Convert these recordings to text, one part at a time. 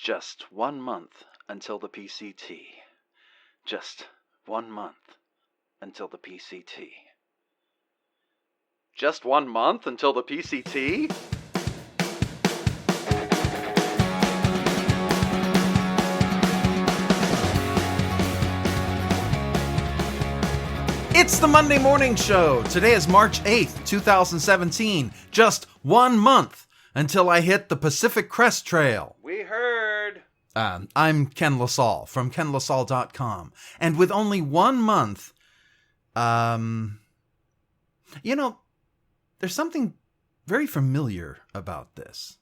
Just 1 month until the PCT. Just 1 month until the PCT. Just 1 month until the PCT? It's the Monday Morning Show. Today is March 8th, 2017. Just 1 month until I hit the Pacific Crest Trail. We heard. I'm Ken LaSalle from kenlasalle.com. And with only 1 month, there's something very familiar about this.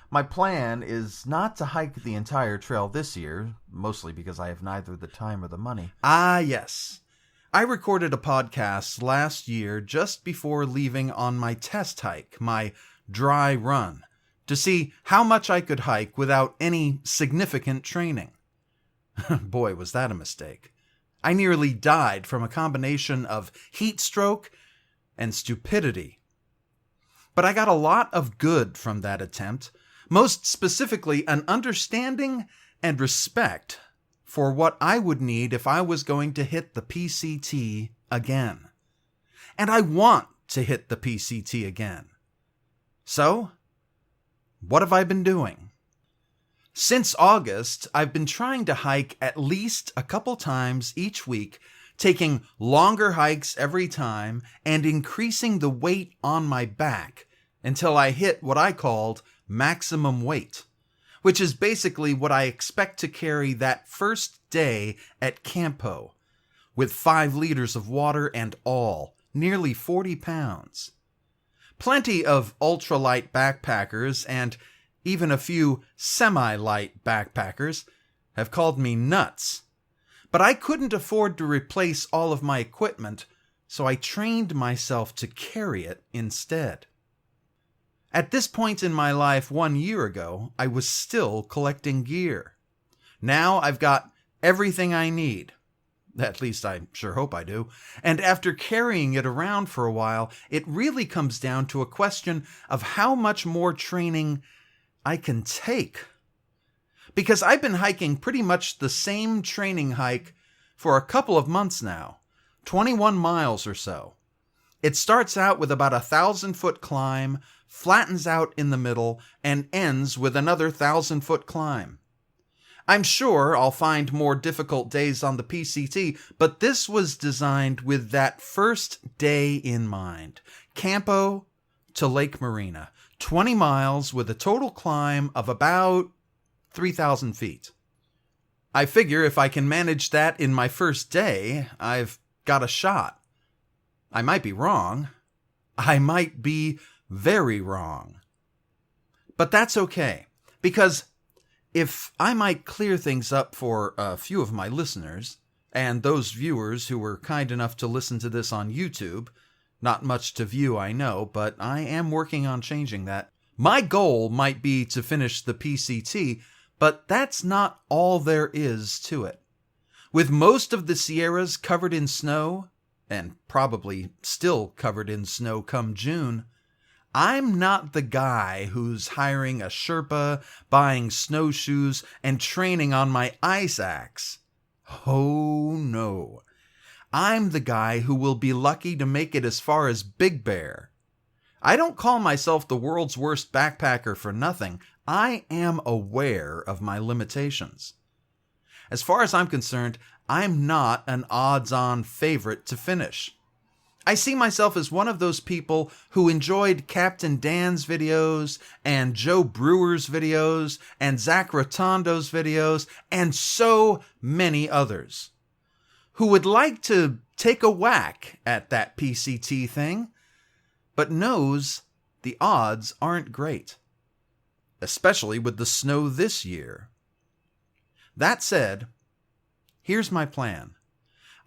My plan is not to hike the entire trail this year, mostly because I have neither the time or the money. Ah, yes. I recorded a podcast last year just before leaving on my test hike, my dry run, to see how much I could hike without any significant training. Boy, was that a mistake. I nearly died from a combination of heat stroke and stupidity. But I got a lot of good from that attempt, most specifically an understanding and respect for what I would need if I was going to hit the PCT again. And I want to hit the PCT again. So, what have I been doing? Since August, I've been trying to hike at least a couple times each week, taking longer hikes every time and increasing the weight on my back until I hit what I called maximum weight, which is basically what I expect to carry that first day at Campo, with 5 liters of water and all, nearly 40 pounds. Plenty of ultralight backpackers and even a few semi-light backpackers have called me nuts, but I couldn't afford to replace all of my equipment, so I trained myself to carry it instead. At this point in my life 1 year ago, I was still collecting gear. Now I've got everything I need. At least I sure hope I do. And after carrying it around for a while, it really comes down to a question of how much more training I can take. Because I've been hiking pretty much the same training hike for a couple of months now, 21 miles or so. It starts out with about 1,000-foot climb, flattens out in the middle, and ends with another 1,000-foot climb. I'm sure I'll find more difficult days on the PCT, but this was designed with that first day in mind. Campo to Lake Marina, 20 miles with a total climb of about 3,000 feet. I figure if I can manage that in my first day, I've got a shot. I might be wrong. I might be very wrong. But that's okay, because if I might clear things up for a few of my listeners, and those viewers who were kind enough to listen to this on YouTube, not much to view, I know, but I am working on changing that. My goal might be to finish the PCT, but that's not all there is to it. With most of the Sierras covered in snow, and probably still covered in snow come June, I'm not the guy who's hiring a Sherpa, buying snowshoes, and training on my ice axe. Oh no. I'm the guy who will be lucky to make it as far as Big Bear. I don't call myself the world's worst backpacker for nothing. I am aware of my limitations. As far as I'm concerned, I'm not an odds-on favorite to finish. I see myself as one of those people who enjoyed Captain Dan's videos, and Joe Brewer's videos, and Zach Rotondo's videos, and so many others, who would like to take a whack at that PCT thing, but knows the odds aren't great, especially with the snow this year. That said, here's my plan.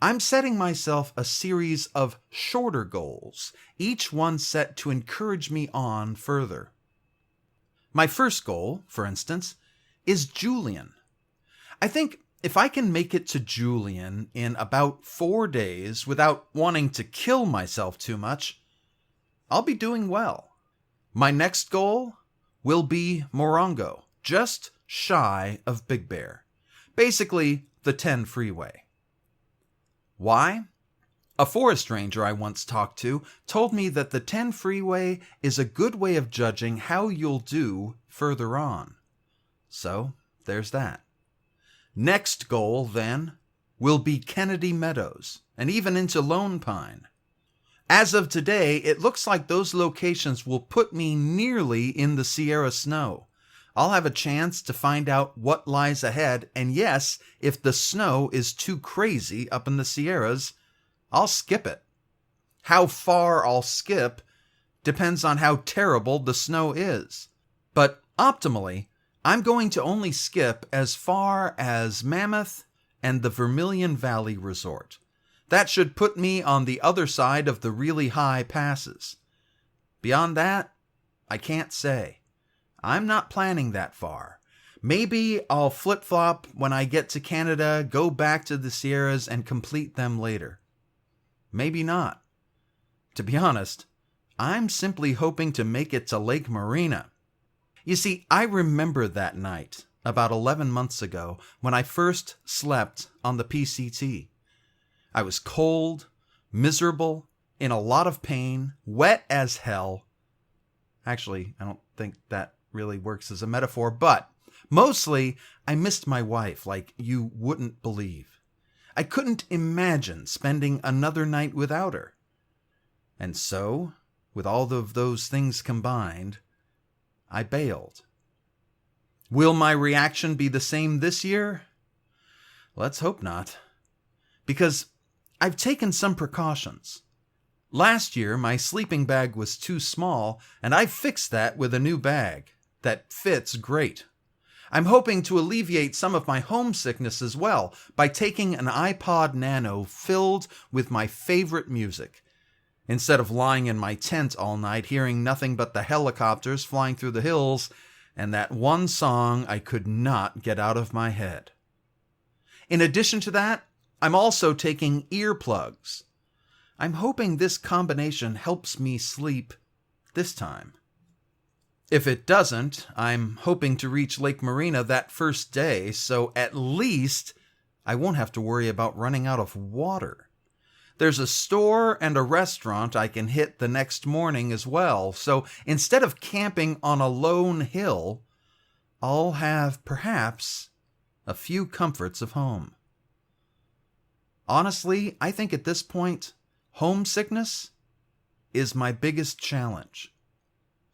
I'm setting myself a series of shorter goals, each one set to encourage me on further. My first goal, for instance, is Julian. I think if I can make it to Julian in about 4 days without wanting to kill myself too much, I'll be doing well. My next goal will be Morongo, just shy of Big Bear. Basically, the 10 freeway. Why? A forest ranger I once talked to told me that the 10 freeway is a good way of judging how you'll do further on. So, there's that. Next goal, then, will be Kennedy Meadows, and even into Lone Pine. As of today, it looks like those locations will put me nearly in the Sierra snow. I'll have a chance to find out what lies ahead, and yes, if the snow is too crazy up in the Sierras, I'll skip it. How far I'll skip depends on how terrible the snow is. But optimally, I'm going to only skip as far as Mammoth and the Vermilion Valley Resort. That should put me on the other side of the really high passes. Beyond that, I can't say. I'm not planning that far. Maybe I'll flip-flop when I get to Canada, go back to the Sierras, and complete them later. Maybe not. To be honest, I'm simply hoping to make it to Lake Marina. You see, I remember that night, about 11 months ago, when I first slept on the PCT. I was cold, miserable, in a lot of pain, wet as hell. Actually, I don't think that really works as a metaphor, but mostly I missed my wife like you wouldn't believe. I couldn't imagine spending another night without her. And so, with all of those things combined, I bailed. Will my reaction be the same this year? Let's hope not. Because I've taken some precautions. Last year, my sleeping bag was too small, and I've fixed that with a new bag that fits great. I'm hoping to alleviate some of my homesickness as well by taking an iPod Nano filled with my favorite music, instead of lying in my tent all night hearing nothing but the helicopters flying through the hills and that one song I could not get out of my head. In addition to that, I'm also taking earplugs. I'm hoping this combination helps me sleep this time. If it doesn't, I'm hoping to reach Lake Marina that first day, so at least I won't have to worry about running out of water. There's a store and a restaurant I can hit the next morning as well, so instead of camping on a lone hill, I'll have perhaps a few comforts of home. Honestly, I think at this point, homesickness is my biggest challenge.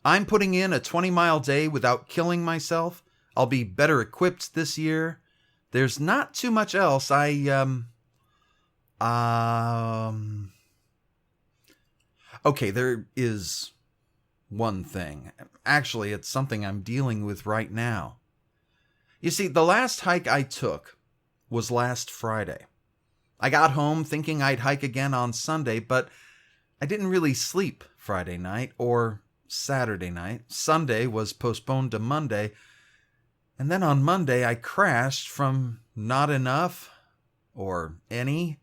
I'm putting in a 20-mile day without killing myself. I'll be better equipped this year. There's not too much else Okay, there is one thing. Actually, it's something I'm dealing with right now. You see, the last hike I took was last Friday. I got home thinking I'd hike again on Sunday, but I didn't really sleep Friday night or Saturday night. Sunday was postponed to Monday. And then on Monday, I crashed from not enough or any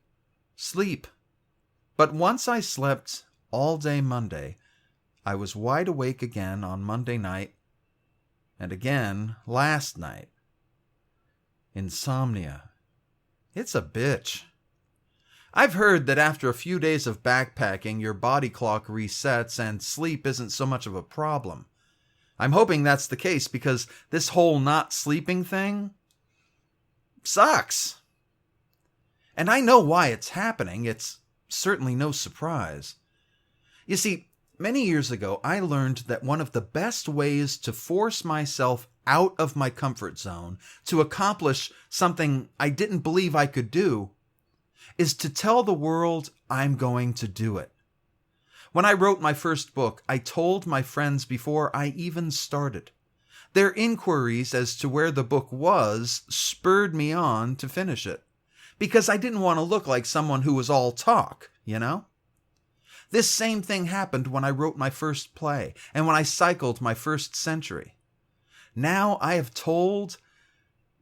sleep. But once I slept all day Monday, I was wide awake again on Monday night and again last night. Insomnia. It's a bitch. I've heard that after a few days of backpacking, your body clock resets and sleep isn't so much of a problem. I'm hoping that's the case because this whole not sleeping thing sucks. And I know why it's happening. It's certainly no surprise. You see, many years ago, I learned that one of the best ways to force myself out of my comfort zone to accomplish something I didn't believe I could do is to tell the world I'm going to do it. When I wrote my first book, I told my friends before I even started. Their inquiries as to where the book was spurred me on to finish it, because I didn't want to look like someone who was all talk, you know? This same thing happened when I wrote my first play and when I cycled my first century. Now I have told,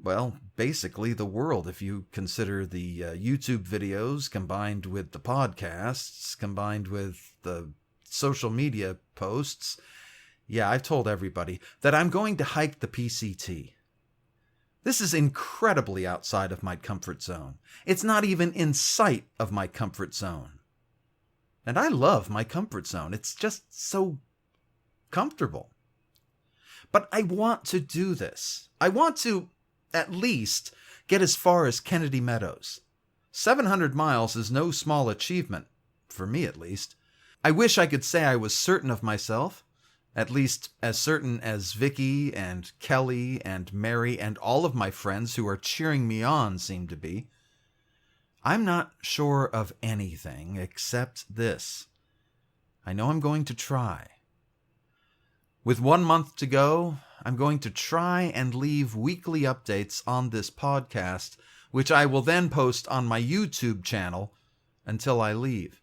well, basically the world, if you consider the YouTube videos combined with the podcasts, combined with the social media posts. Yeah, I've told everybody that I'm going to hike the PCT. This is incredibly outside of my comfort zone. It's not even in sight of my comfort zone. And I love my comfort zone. It's just so comfortable. But I want to do this. I want to, at least, get as far as Kennedy Meadows. 700 miles is no small achievement, for me at least. I wish I could say I was certain of myself, at least as certain as Vicky and Kelly and Mary and all of my friends who are cheering me on seem to be. I'm not sure of anything except this. I know I'm going to try. With 1 month to go, I'm going to try and leave weekly updates on this podcast, which I will then post on my YouTube channel until I leave.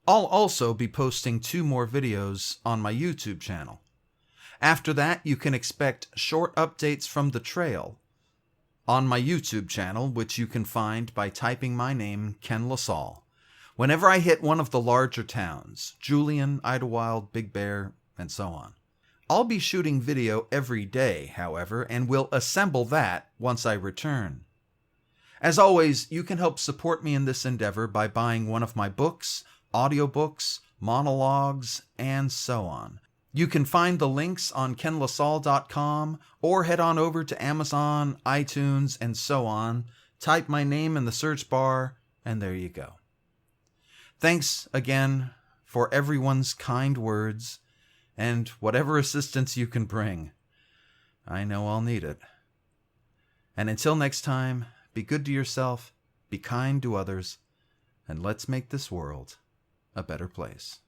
I'll also be posting 2 more videos on my YouTube channel. After that, you can expect short updates from the trail on my YouTube channel, which you can find by typing my name, Ken LaSalle. Whenever I hit one of the larger towns, Julian, Idlewild, Big Bear, and so on. I'll be shooting video every day, however, and will assemble that once I return. As always, you can help support me in this endeavor by buying one of my books, audiobooks, monologues, and so on. You can find the links on kenlasalle.com or head on over to Amazon, iTunes, and so on. Type my name in the search bar, and there you go. Thanks again for everyone's kind words and whatever assistance you can bring. I know I'll need it. And until next time, be good to yourself, be kind to others, and let's make this world a better place.